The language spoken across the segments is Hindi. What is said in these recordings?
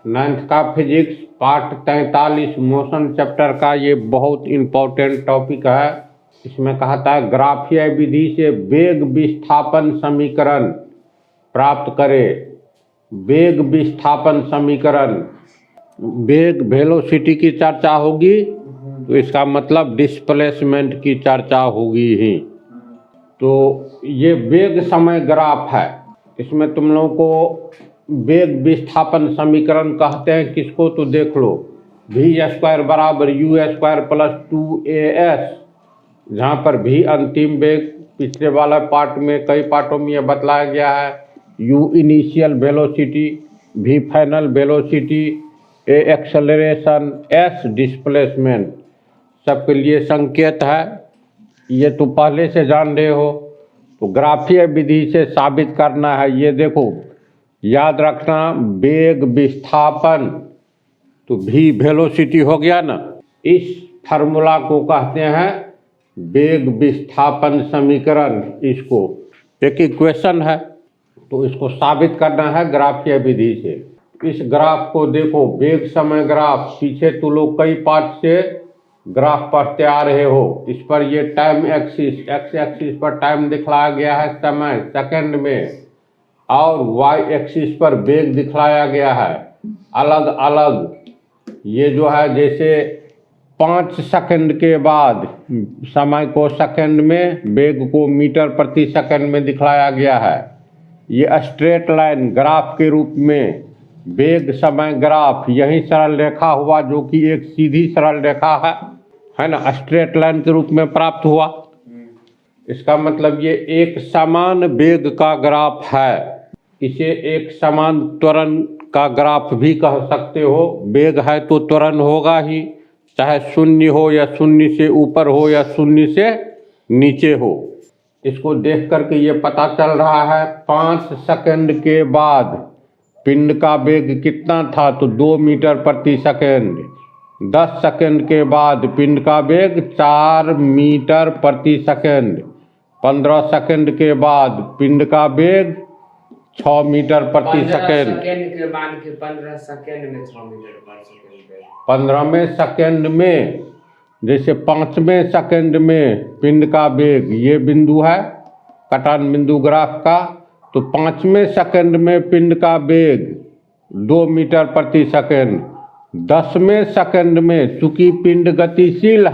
9th का फिजिक्स पार्ट 43 मोशन चैप्टर का ये बहुत इम्पोर्टेंट टॉपिक है। इसमें कहता है ग्राफीय विधि से वेग विस्थापन समीकरण प्राप्त करें। वेग विस्थापन समीकरण, वेग वेलोसिटी की चर्चा होगी तो इसका मतलब डिस्प्लेसमेंट की चर्चा होगी ही। तो ये वेग समय ग्राफ है। इसमें तुम लोगों को वेग विस्थापन समीकरण कहते हैं किसको, तो देख लो v² बराबर u² प्लस 2as, जहाँ पर v अंतिम वेग, पिछले वाला पार्ट में कई पार्टों में यह बतलाया गया है, u initial velocity, v final velocity, a acceleration, s displacement, सबके लिए संकेत है। ये तो पहले से जान रहे हो। तो ग्राफीय विधि से साबित करना है। ये देखो, याद रखना, वेग विस्थापन तो v वेलोसिटी हो गया ना। इस फार्मूला को कहते हैं वेग विस्थापन समीकरण। इसको एक इक्वेशन है, तो इसको साबित करना है ग्राफीय विधि से। इस ग्राफ को देखो, वेग समय ग्राफ। पीछे तो लोग कई पार्ट से ग्राफ पढ़ते आ रहे हो। इस पर ये टाइम एक्सिस, एक्स एक्सिस पर टाइम दिखलाया गया है समय सेकंड में, और वाई एक्सिस पर वेग दिखलाया गया है अलग अलग। ये जो है जैसे 5 सेकंड के बाद समय को सेकंड में, वेग को मीटर प्रति सेकंड में दिखलाया गया है। ये स्ट्रेट लाइन ग्राफ के रूप में वेग समय ग्राफ, यही सरल रेखा हुआ जो कि एक सीधी सरल रेखा है ना, स्ट्रेट लाइन के रूप में प्राप्त हुआ। इसका मतलब ये एक समान वेग का ग्राफ है। इसे एक समान त्वरण का ग्राफ भी कह सकते हो। वेग है तो त्वरण होगा ही, चाहे शून्य हो या शून्य से ऊपर हो या शून्य से नीचे हो। इसको देख करके ये पता चल रहा है 5 सेकंड के बाद पिंड का वेग कितना था, तो 2 मीटर प्रति सेकंड। 10 सेकंड के बाद पिंड का वेग 4 मीटर प्रति सेकंड। 15 सेकंड के बाद पिंड का वेग 6 मीटर प्रति सेकंड। 15 सेकंड में 6 मीटर प्रति सेकंड। 15वें सेकंड में, जैसे 5वें सेकंड में पिंड का वेग, ये बिंदु है कटान बिंदु ग्राफ का, तो 5वें सेकंड में पिंड का वेग 2 मीटर प्रति सेकंड। 10वें सेकंड में, चूंकि पिंड गतिशील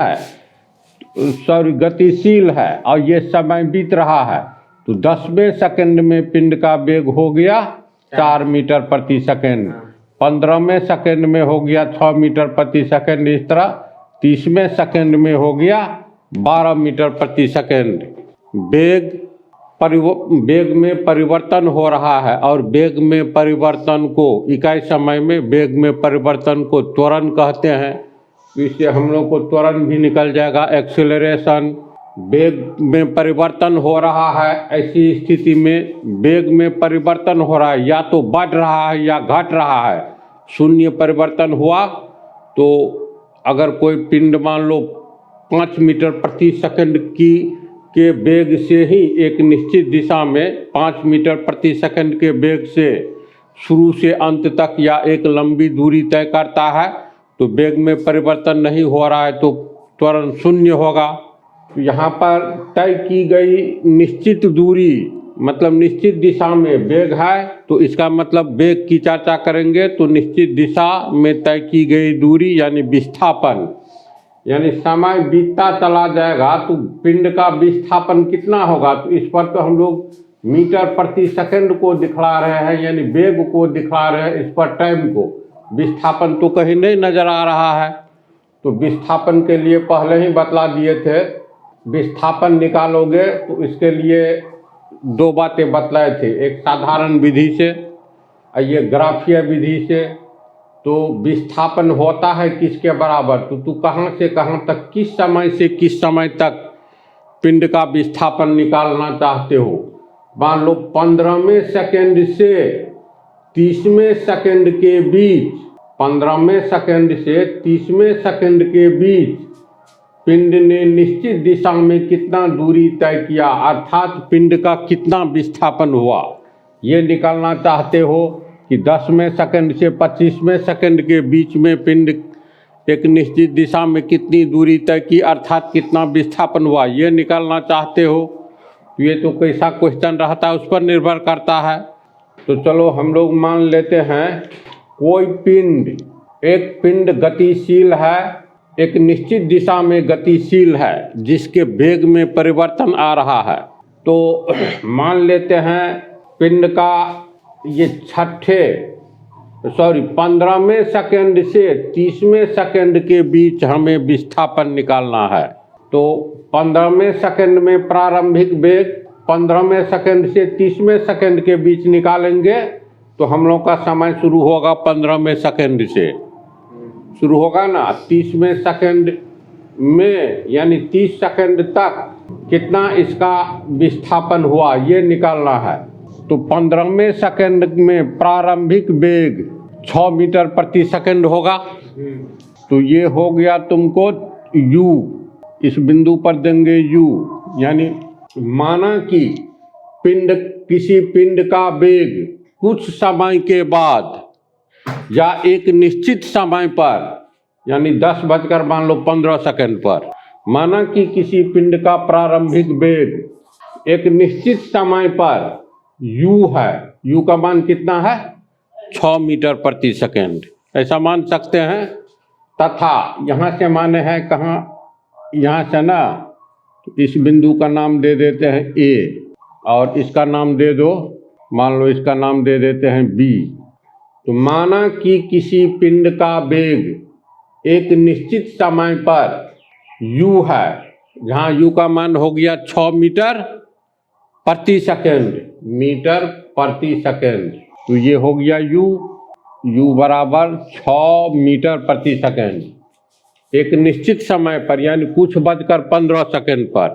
है और ये समय बीत रहा है, तो 10वें सेकंड में पिंड का वेग हो गया 4 मीटर प्रति सेकंड। 15वें सेकंड में हो गया 6 मीटर प्रति सेकंड। इस तरह 30वें सेकंड में हो गया 12 मीटर प्रति सेकंड। वेग में परिवर्तन हो रहा है, और वेग में परिवर्तन को, इकाई समय में वेग में परिवर्तन को त्वरण कहते हैं। तो इससे हम लोग को त्वरण भी निकल जाएगा, एक्सेलरेशन। वेग में परिवर्तन हो रहा है, ऐसी स्थिति में वेग में परिवर्तन हो रहा है, या तो बढ़ रहा है या घट रहा है। शून्य परिवर्तन हुआ तो अगर कोई पिंड मान लो 5 मीटर प्रति सेकंड के वेग से ही एक निश्चित दिशा में 5 मीटर प्रति सेकंड के वेग से शुरू से अंत तक या एक लंबी दूरी तय करता है, तो वेग में परिवर्तन नहीं हो रहा है तो त्वरण शून्य होगा। तो यहाँ पर तय की गई निश्चित दूरी, मतलब निश्चित दिशा में वेग है, तो इसका मतलब वेग की चर्चा करेंगे तो निश्चित दिशा में तय की गई दूरी यानी विस्थापन, यानी समय बीतता चला जाएगा तो पिंड का विस्थापन कितना होगा। तो इस पर तो हम लोग मीटर प्रति सेकंड को दिखला रहे हैं, यानी वेग को दिखला रहे हैं, इस पर टाइम को। विस्थापन तो कहीं नहीं नजर आ रहा है। तो विस्थापन के लिए पहले ही बतला दिए थे, विस्थापन निकालोगे तो इसके लिए 2 बातें बतलाए थे, एक साधारण विधि से और ये ग्राफीय विधि से। तो विस्थापन होता है किसके बराबर, तो तू कहाँ से कहाँ तक, किस समय से किस समय तक पिंड का विस्थापन निकालना चाहते हो। मान लो 15वें सेकंड से 30वें सेकंड के बीच, 15वें सेकंड से 30वें सेकंड के बीच पिंड ने निश्चित दिशा में कितना दूरी तय किया, अर्थात पिंड का कितना विस्थापन हुआ, ये निकालना चाहते हो। कि 10वें सेकंड से 25वें सेकंड के बीच में पिंड एक निश्चित दिशा में कितनी दूरी तय की, अर्थात कितना विस्थापन हुआ, ये निकालना चाहते हो। ये तो कैसा क्वेश्चन रहता है उस पर निर्भर करता है। तो चलो हम लोग मान लेते हैं कोई पिंड, एक पिंड गतिशील है, एक निश्चित दिशा में गतिशील है जिसके वेग में परिवर्तन आ रहा है। तो मान लेते हैं पिंड का ये 15वें सेकंड से 30वें सेकंड के बीच हमें विस्थापन निकालना है। तो 15वें सेकंड में प्रारंभिक वेग 15वें सेकंड से 30वें सेकंड के बीच निकालेंगे तो हम लोग का समय शुरू होगा 15वें सेकंड से शुरू होगा ना। 30वें सेकंड में यानी 30 सेकंड तक कितना इसका विस्थापन हुआ ये निकालना है। तो 15वें सेकंड में प्रारंभिक वेग 6 मीटर प्रति सेकंड होगा। तो ये हो गया तुमको u, इस बिंदु पर देंगे u, यानी माना कि किसी पिंड का वेग कुछ समय के बाद या एक निश्चित समय पर यानी 10:15 पर, माना कि किसी पिंड का प्रारंभिक वेग एक निश्चित समय पर u है, u का मान कितना है 6 मीटर प्रति सेकंड, ऐसा मान सकते हैं। तथा यहाँ से माने हैं कहाँ, यहाँ से ना, तो इस बिंदु का नाम दे देते हैं A और इसका नाम दे दो, मान लो इसका नाम दे देते हैं B। तो माना कि किसी पिंड का वेग एक निश्चित समय पर u है, जहाँ u का मान हो गया 6 मीटर प्रति सेकंड, मीटर प्रति सेकंड। तो ये हो गया u बराबर 6 मीटर प्रति सेकंड एक निश्चित समय पर यानी कुछ बजकर 15 सेकंड पर।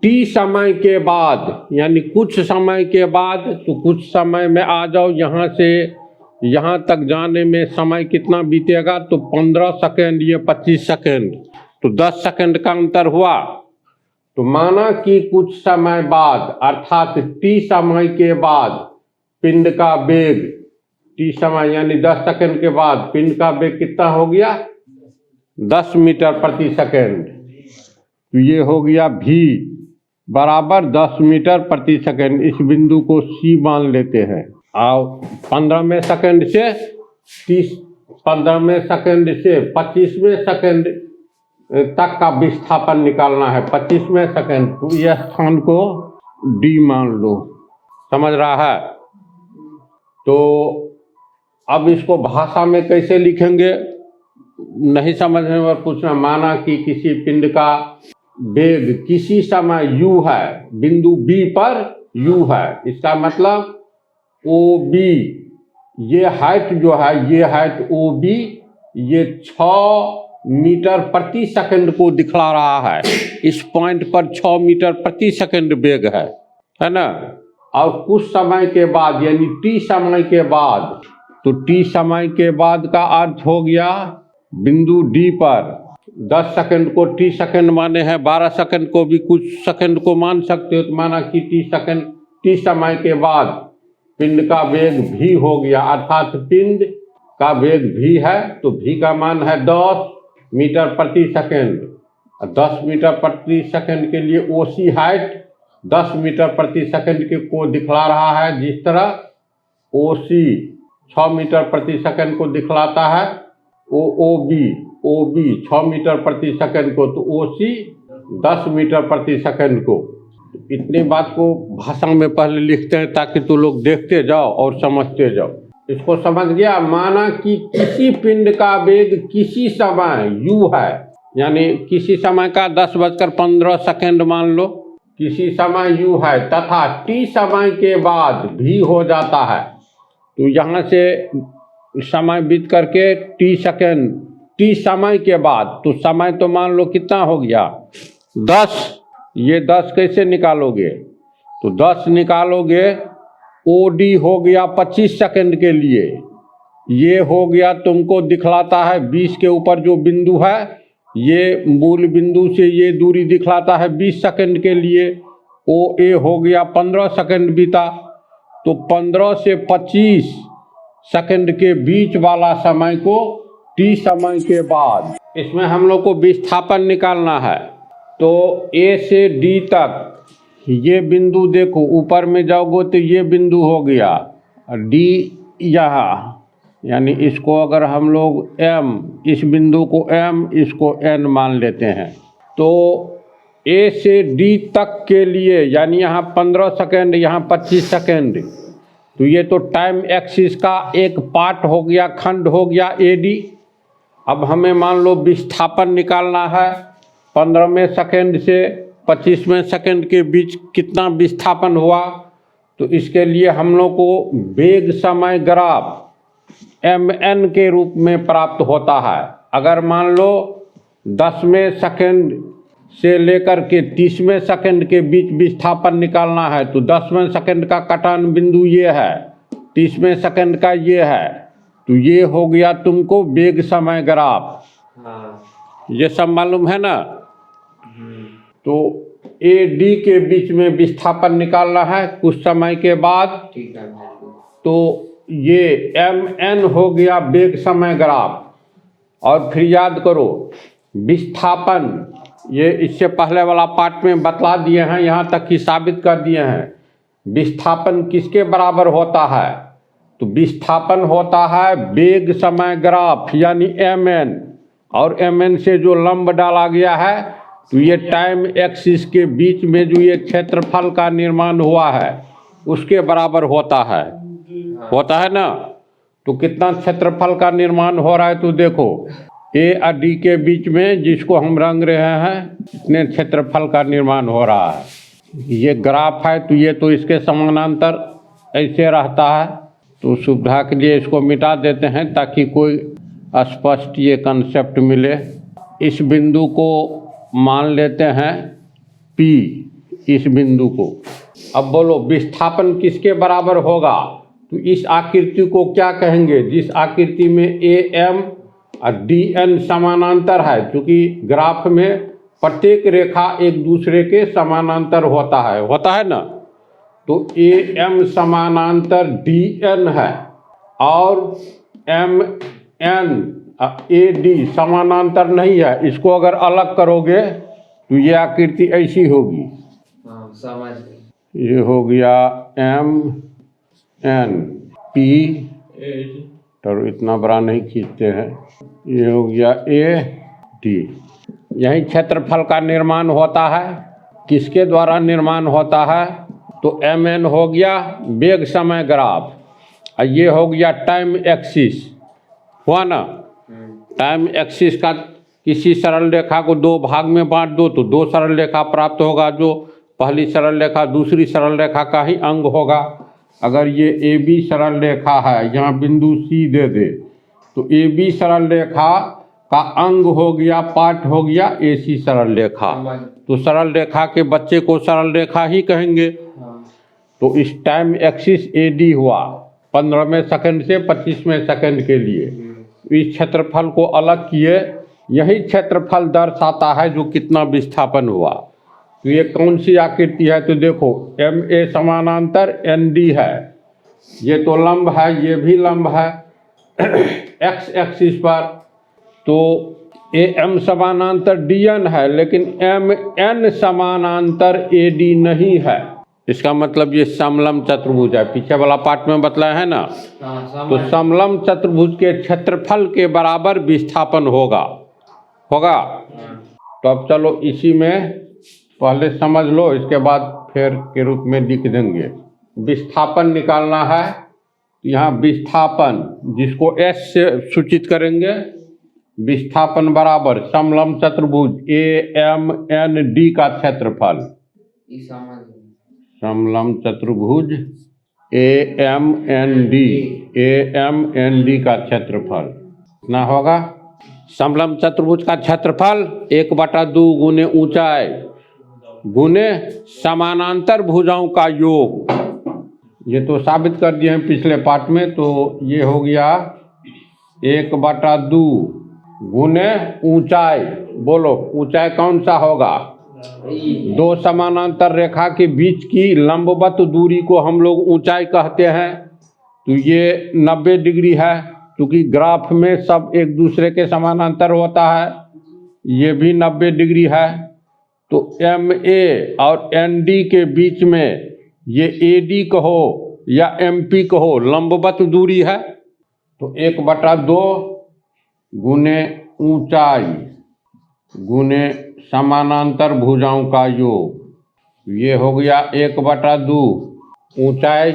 t समय के बाद यानी कुछ समय के बाद, तो कुछ समय में आ जाओ, यहाँ से यहाँ तक जाने में समय कितना बीतेगा, तो 15 सेकंड, ये 25 सेकंड, तो 10 सेकंड का अंतर हुआ। तो माना कि कुछ समय बाद अर्थात t समय के बाद पिंड का वेग, t समय यानी 10 सेकंड के बाद पिंड का वेग कितना हो गया 10 मीटर प्रति सेकंड। तो ये हो गया v बराबर 10 मीटर प्रति सेकंड। इस बिंदु को C मान लेते हैं। और 15वें सेकंड से 15वें सेकंड से 25वें सेकंड तक का विस्थापन निकालना है। 25वें सेकंड, तो यह स्थान को D मान लो, समझ रहा है। तो अब इसको भाषा में कैसे लिखेंगे, नहीं समझने पर पूछना। माना कि किसी पिंड का वेग किसी समय u है, बिंदु B पर u है, इसका मतलब OB, ये हाइट जो है, ये हाइट OB, ये 6 मीटर प्रति सेकंड को दिखला रहा है। इस पॉइंट पर 6 मीटर प्रति सेकंड वेग है ना। और कुछ समय के बाद यानी t समय के बाद, तो t समय के बाद का अर्थ हो गया बिंदु D पर 10 सेकंड को t सेकंड माने हैं, 12 सेकंड को भी कुछ सेकंड को मान सकते हो। तो माना कि t समय के बाद पिंड का वेग v हो गया, अर्थात पिंड का वेग v है, तो v का मान है 10 मीटर प्रति सेकंड। 10 मीटर प्रति सेकंड के लिए OC हाइट 10 मीटर प्रति सेकंड के को दिखला रहा है। जिस तरह OC 6 मीटर प्रति सेकंड को दिखलाता है, OB 6 मीटर प्रति सेकंड को, तो OC 10 मीटर प्रति सेकंड को। इतनी बात को भाषा में पहले लिखते हैं ताकि तो लोग देखते जाओ और समझते जाओ। इसको समझ गया। माना कि किसी पिंड का वेग किसी समय u है, यानी किसी समय का 10:15 मान लो, किसी समय u है, तथा t समय के बाद v हो जाता है। तो यहाँ से समय बीत करके t समय के बाद, तो समय तो मान लो कितना हो गया 10। ये 10 कैसे निकालोगे, तो 10 निकालोगे, OD हो गया 25 सेकंड के लिए, ये हो गया तुमको दिखलाता है 20 के ऊपर जो बिंदु है, ये मूल बिंदु से ये दूरी दिखलाता है 20 सेकंड के लिए। OA हो गया 15 सेकंड बीता, तो 15 से 25 सेकंड के बीच वाला समय को t समय के बाद, इसमें हम लोग को विस्थापन निकालना है। तो A से D तक ये बिंदु देखो, ऊपर में जाओगे तो ये बिंदु हो गया, D यहाँ, यानी इसको अगर हम लोग M, इस बिंदु को M, इसको N मान लेते हैं। तो A से D तक के लिए, यानी यहाँ 15 सेकेंड, यहाँ 25 सेकेंड, तो ये तो टाइम एक्सिस का एक पार्ट हो गया, खंड हो गया AD। अब हमें मान लो विस्थापन निकालना है, 15वें सेकेंड से 25वें सेकेंड के बीच कितना विस्थापन हुआ। तो इसके लिए हम लोग को वेग समय ग्राफ mn के रूप में प्राप्त होता है। अगर मान लो 10वें सेकेंड से लेकर के 30वें सेकेंड के बीच विस्थापन निकालना है, तो 10वें सेकेंड का कटान बिंदु ये है, 30वें सेकेंड का ये है, तो ये हो गया तुमको वेग समय ग्राफ। हाँ। ये सब मालूम है ना। तो AD के बीच में विस्थापन निकालना है कुछ समय के बाद, ठीक है। तो ये mn हो गया वेग समय ग्राफ। और फिर याद करो विस्थापन, ये इससे पहले वाला पार्ट में बतला दिए हैं, यहाँ तक कि साबित कर दिए हैं। विस्थापन किसके बराबर होता है? तो विस्थापन होता है वेग समय ग्राफ यानी mn, और mn से जो लंब डाला गया है, तो ये टाइम एक्सिस के बीच में जो ये क्षेत्रफल का निर्माण हुआ है उसके बराबर होता है। होता है ना। तो कितना क्षेत्रफल का निर्माण हो रहा है, तो देखो A और D के बीच में जिसको हम रंग रहे हैं, इतने क्षेत्रफल का निर्माण हो रहा है। ये ग्राफ है, तो ये तो इसके समानांतर ऐसे रहता है। तो सुविधा के लिए इसको मिटा देते हैं ताकि कोई स्पष्ट ये कंसेप्ट मिले। इस बिंदु को मान लेते हैं P, इस बिंदु को। अब बोलो विस्थापन किसके बराबर होगा? तो इस आकृति को क्या कहेंगे? जिस आकृति में AM और DN समानांतर है, क्योंकि ग्राफ में प्रत्येक रेखा एक दूसरे के समानांतर होता है ना। तो AM समानांतर DN है और MN AD समानांतर नहीं है। इसको अगर अलग करोगे तो ये आकृति ऐसी होगी। हाँ, समझ गए। ये हो गया MN P, तो इतना बड़ा नहीं खींचते हैं। ये हो गया AD। यही क्षेत्रफल का निर्माण होता है। किसके द्वारा निर्माण होता है? तो MN हो गया वेग समय ग्राफ, और ये हो गया टाइम एक्सिस। हुआ ना। टाइम एक्सिस का किसी सरल रेखा को दो भाग में बांट दो तो दो सरल रेखा प्राप्त होगा, जो पहली सरल रेखा दूसरी सरल रेखा का ही अंग होगा। अगर ये AB सरल रेखा है, यहाँ बिंदु C दे दे, तो AB सरल रेखा का अंग हो गया, पार्ट हो गया AC सरल रेखा। तो सरल रेखा के बच्चे को सरल रेखा ही कहेंगे। तो इस टाइम एक्सिस AD हुआ 15वें सेकंड से 25वें सेकंड के लिए। इस क्षेत्रफल को अलग किए, यही क्षेत्रफल दर्शाता है जो कितना विस्थापन हुआ। तो ये कौन सी आकृति है? तो देखो MA समानांतर ND है, ये तो लंब है, ये भी लंब है x एक्सिस पर। तो AM समानांतर DN है, लेकिन MN समानांतर AD नहीं है। इसका मतलब ये समलंब चतुर्भुज है। पीछे वाला पार्ट में बतलाया है ना। तो समलंब चतुर्भुज के क्षेत्रफल के बराबर विस्थापन होगा। तो अब चलो इसी में पहले समझ लो, इसके बाद फिर के रूप में लिख देंगे। विस्थापन निकालना है, यहाँ विस्थापन जिसको S से सूचित करेंगे, विस्थापन बराबर समलंब चतुर्भुज AMND का क्षेत्रफल। समलंब चतुर्भुज AMND का क्षेत्रफल कितना होगा? समलंब चतुर्भुज का क्षेत्रफल 1/2 गुने ऊंचाई गुने समानांतर भुजाओं का योग। ये तो साबित कर दिए हैं पिछले पार्ट में। तो ये हो गया 1/2 गुने ऊंचाई। बोलो ऊंचाई कौन सा होगा? दो समानांतर रेखा के बीच की लंबवत दूरी को हम लोग ऊंचाई कहते हैं। तो ये 90 डिग्री है, क्योंकि ग्राफ में सब एक दूसरे के समानांतर होता है। ये भी 90 डिग्री है। तो MA और ND के बीच में ये AD कहो या MP कहो, लंबवत दूरी है। तो 1/2 गुने ऊंचाई गुने समानांतर भुजाओं का योग, ये हो गया 1/2। ऊंचाई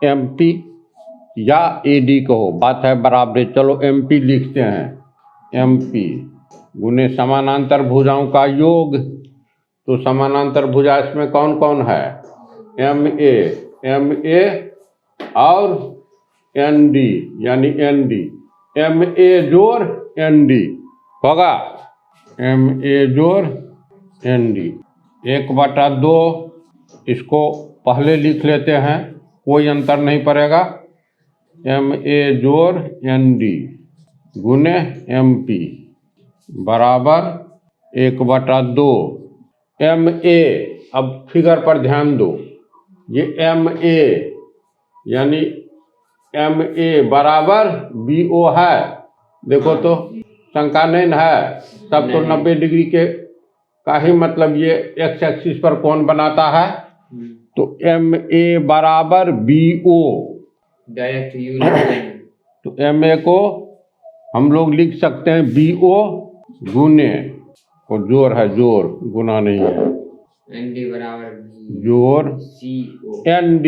MP या AD कहो, बात है बराबर। चलो MP लिखते हैं। MP गुने समानांतर भुजाओं का योग। तो समानांतर भुजा इसमें कौन कौन है? MA और ND यानी ND। MA जोड़ ND होगा, MA जोड़ ND। 1/2 इसको पहले लिख लेते हैं, कोई अंतर नहीं पड़ेगा। MA जोड़ ND गुने MP बराबर 1/2। MA, अब फिगर पर ध्यान दो। ये MA यानी MA बराबर BO है। देखो तो शंका नहीं न है, तब तो 90 डिग्री के का ही मतलब ये एक्स एक्सिस पर कोण बनाता है। तो MA बराबर BO, डायरेक्ट यू लिख देंगे। तो MA को हम लोग लिख सकते हैं BO गुने, और जोर है, जोर गुना नहीं है, ND बराबर जोर CO। ND।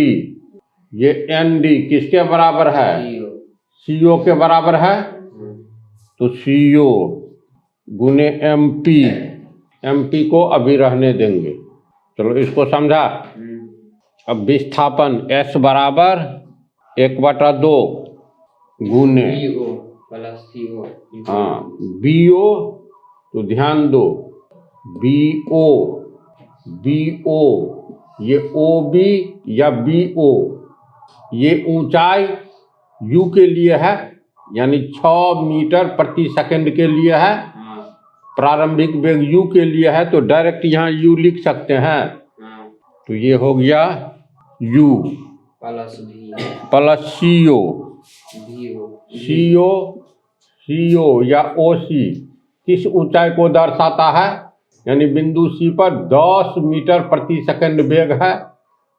ये ND किसके बराबर है? CO के बराबर है। तो CO गुने MP को अभी रहने देंगे। चलो इसको समझा। अब विस्थापन S बराबर 1/2 गुने BO प्लस CO। हाँ BO, तो ध्यान दो BO ये OB या BO, ये ऊंचाई U के लिए है, यानी 6 मीटर प्रति सेकंड के लिए है। प्रारंभिक वेग U के लिए है, तो डायरेक्ट यहाँ U लिख सकते हैं। तो ये हो गया U प्लस CO या OC किस ऊंचाई को दर्शाता है? यानी बिंदु C पर 10 मीटर प्रति सेकंड वेग है,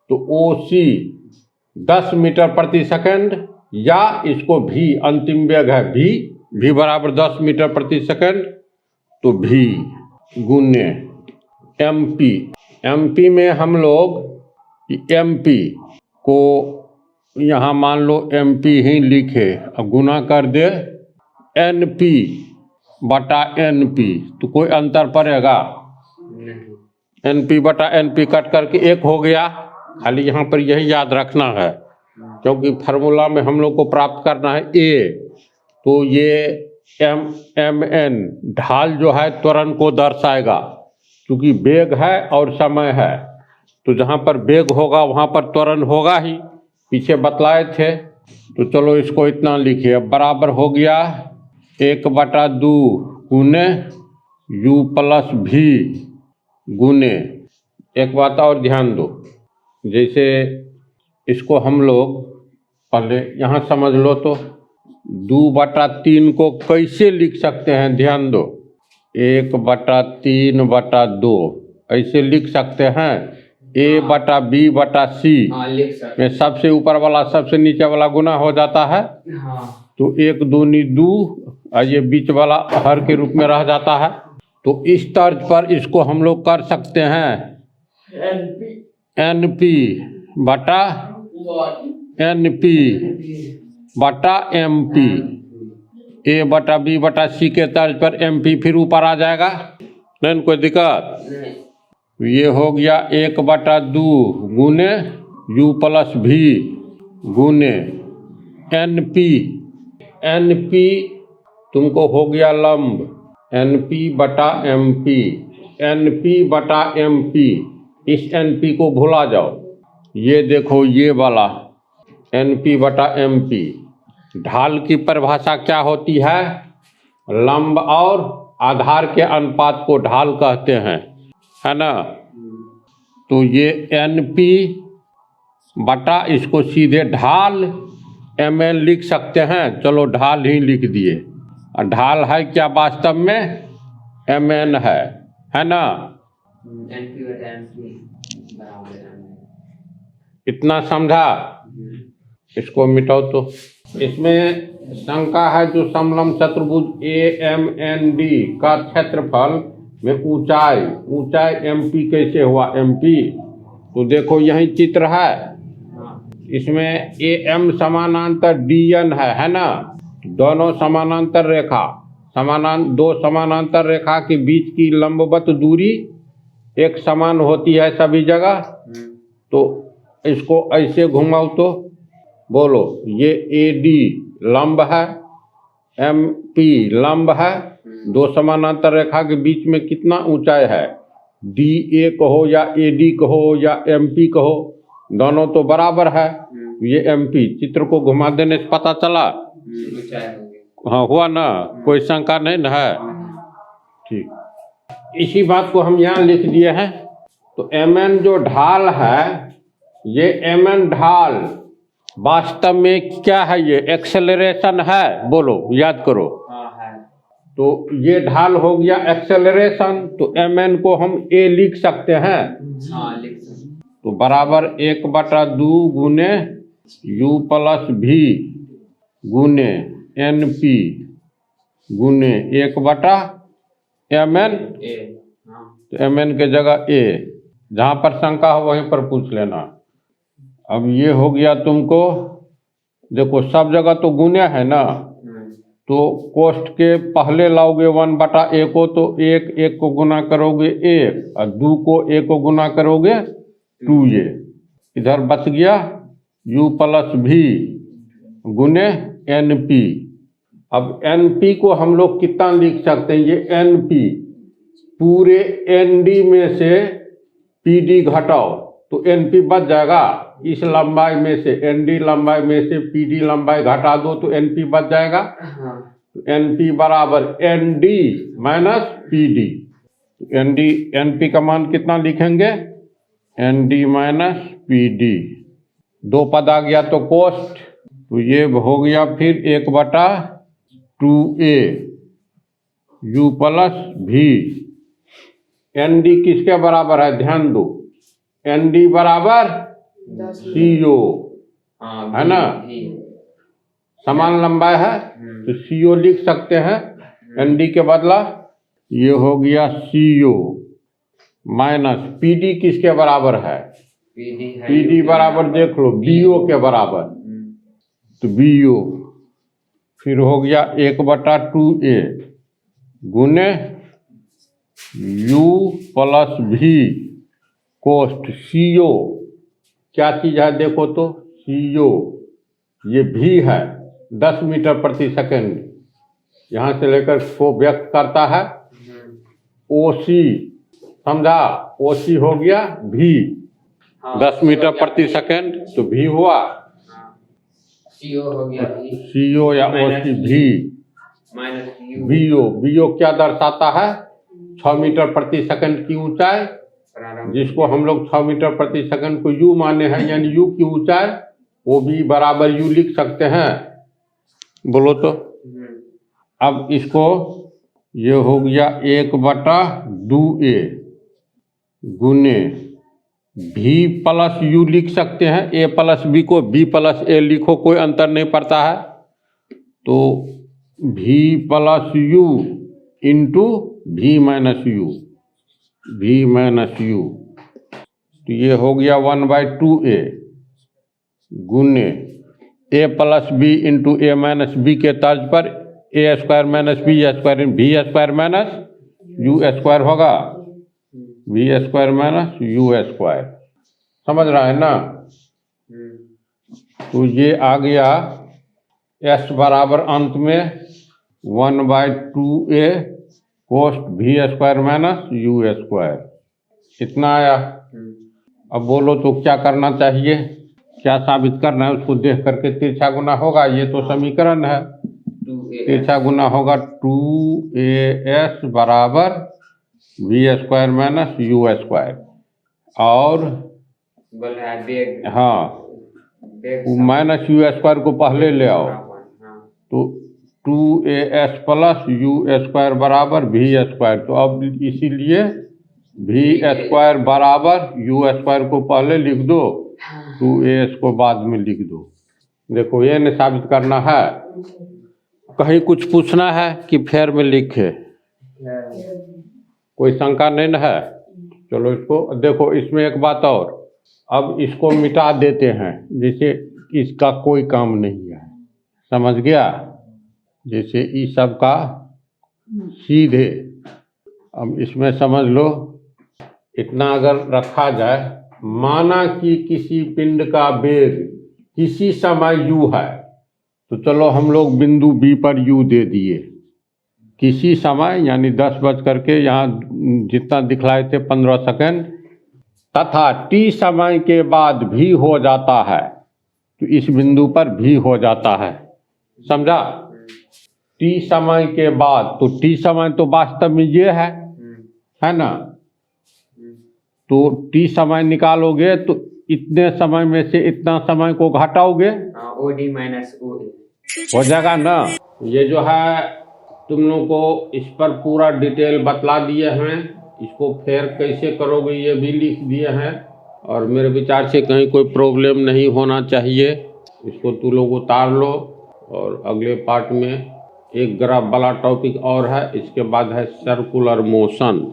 तो OC 10 मीटर प्रति सेकंड, या इसको V अंतिम वेग है, V बराबर 10 मीटर प्रति सेकंड। तो V गुने MP में हम लोग MP को यहाँ मान लो MP ही लिखे, अब गुना कर दे NP बटा NP, तो कोई अंतर पड़ेगा? NP बटा NP कट करके 1 हो गया। खाली यहाँ पर यही याद रखना है, क्योंकि फार्मूला में हम लोग को प्राप्त करना है A। तो ये MN ढाल जो है त्वरण को दर्शाएगा, क्योंकि वेग है और समय है। तो जहाँ पर वेग होगा वहाँ पर त्वरण होगा ही, पीछे बतलाए थे। तो चलो इसको इतना लिखिए। अब बराबर हो गया 1/2 गुने U प्लस V गुने, एक बात और ध्यान दो, जैसे इसको हम लोग पहले यहाँ समझ लो, तो 2/3 को कैसे लिख सकते हैं? ध्यान दो, 1/3/2 ऐसे लिख सकते हैं। A/B/C में सबसे ऊपर वाला सबसे नीचे वाला गुना हो जाता है। तो 1 दूनी 2, और ये बीच वाला हर के रूप में रह जाता है। तो इस तर्ज पर इसको हम लोग कर सकते हैं NP बटा NP बटा MP, A/B/C के तर्ज पर MP फिर ऊपर आ जाएगा, नहीं कोई दिक्कत। ये हो गया 1/2 गुने U प्लस V गुने NP तुमको हो गया लंब, NP बटा MP। इस NP को भुला जाओ, ये देखो ये वाला NP बटा MP। ढाल की परिभाषा क्या होती है? लंब और आधार के अनुपात को ढाल कहते हैं, है ना। तो ये NP बटा इसको सीधे ढाल एम एन लिख सकते हैं, चलो ढाल ही लिख दिए। और ढाल है क्या वास्तव में? एम एन है ना? NP बटा MP बराबर है। इतना समझा? इसको मिटाओ तो। इसमें शंका है जो समलंब चतुर्भुज AMND का क्षेत्रफल में ऊंचाई MP कैसे हुआ? MP तो देखो यही चित्र है, इसमें AM समानांतर DN है ना? दोनों समानांतर रेखा, दो समानांतर रेखा के बीच की लंबवत दूरी एक समान होती है सभी जगह। तो इसको ऐसे घुमाओ तो बोलो, ये AD लंब है, MP लंब है, दो समानांतर रेखा के बीच में कितना ऊंचाई है? DA कहो या AD कहो या MP कहो, दोनों तो बराबर है। ये MP, चित्र को घुमा देने से पता चला? हाँ हुआ ना? कोई शंका नहीं ना है? ठीक, इसी बात को हम यहाँ लिख दिए हैं। तो MN जो ढाल है, ये MN ढाल वास्तव में क्या है? ये एक्सेलरेशन है, बोलो याद करो। है। तो ये ढाल हो गया एक्सेलरेशन, तो MN को हम A लिख सकते हैं। लिख सकते। तो बराबर 1/2 गुने U प्लस V गुने NP गुने 1/MN। तो MN के जगह A, जहाँ पर शंका हो वहीं पर पूछ लेना। अब ये हो गया तुमको, देखो सब जगह तो गुने है ना, तो कोष्ठ के पहले लाओगे 1/A को, तो 1 को गुना करोगे 1 और 2 को 1 को गुना करोगे 2A। इधर बच गया U प्लस V गुने NP। अब NP को हम लोग कितना लिख सकते हैं? ये NP पूरे ND में से PD घटाओ तो NP बच जाएगा। इस लंबाई में से, ND लंबाई में से PD लंबाई घटा दो तो NP बच जाएगा। तो NP बराबर ND माइनस PD। NP का मान कितना लिखेंगे? ND minus PD। 2 पद आ गया तो कोष्ठ, तो ये हो गया फिर 1/2A U plus V। ND किसके बराबर है? ध्यान दो, ND बराबर CO है ना? समान लंबाई है तो CO लिख सकते हैं ND के बदला। ये हो गया CO माइनस PD किसके बराबर है? PD बराबर देख लो BO के बराबर, तो BO फिर हो गया 1/2A गुने U प्लस V कोष्ठ CO क्या चीज है देखो तो? CO ये V है 10 मीटर प्रति सेकंड, यहाँ से लेकर को व्यक्त करता है। OC समझा? OC हो गया V 10 मीटर प्रति सेकंड, तो V हुआ CO हो गया CO या OC V माइनस BO क्या दर्शाता है? 6 मीटर प्रति सेकंड की ऊंचाई, जिसको हम लोग 6 मीटर प्रति सेकंड को U माने हैं, यानी U की ऊंचाई, वो भी बराबर U लिख सकते हैं। बोलो तो। अब इसको, ये हो गया 1/2A गुने V प्लस U लिख सकते हैं। A प्लस B को B प्लस A लिखो, कोई अंतर नहीं पड़ता है। तो V plus U into V minus U, तो ये हो गया 1/2A गुने A plus B into A minus B के तर्ज पर A square minus B square, V square minus U square होगा, V square minus U square. समझ रहा है ना? तो ये आ गया S बराबर अंत में 1/2A कोष्ठ V square minus U square. इतना आया। अब बोलो तो क्या करना चाहिए, क्या साबित करना है? उसको देख करके तिरछा गुना होगा, ये तो समीकरण है। तिरछा गुना होगा 2AS बराबर V square minus U square. और बोल रहा है हाँ, वेग वो सम माइनस यू स्क्वायर को पहले ले आओ, बराबर, हाँ तो 2as प्लस यू स्क्वायर बराबर वी स्क्वायर। तो अब इसीलिए वी स्क्वायर बराबर यू स्क्वायर को पहले लिख दो, 2as को बाद में लिख दो। देखो ये न साबित करना है, कहीं कुछ पूछना है कि फेर में लिखे, कोई शंका नहीं न है। चलो इसको देखो, इसमें एक बात और, अब इसको मिटा देते हैं, जैसे इसका कोई काम नहीं है, समझ गया। जैसे इस सब का सीधे, अब इसमें समझ लो, इतना अगर रखा जाए, माना कि किसी पिंड का वेग किसी समय u है, तो चलो हम लोग बिंदु B पर u दे दिए, किसी समय यानी 10 बज करके यहाँ जितना दिखलाए थे 15 सेकंड, तथा t समय के बाद भी हो जाता है, तो इस बिंदु पर भी हो जाता है, समझा। t समय के बाद, तो t समय तो वास्तव में ये है ना, तो t समय निकालोगे तो इतने समय में से इतना समय को घटाओगे, OD माइनस OA हो जाएगा ना। ये जो है तुम लोगों को इस पर पूरा डिटेल बतला दिए हैं, इसको फिर कैसे करोगे ये भी लिख दिए हैं, और मेरे विचार से कहीं कोई प्रॉब्लम नहीं होना चाहिए। इसको तुम लोग उतार लो, और अगले पार्ट में एक ग्राफ वाला टॉपिक और है, इसके बाद है सर्कुलर मोशन।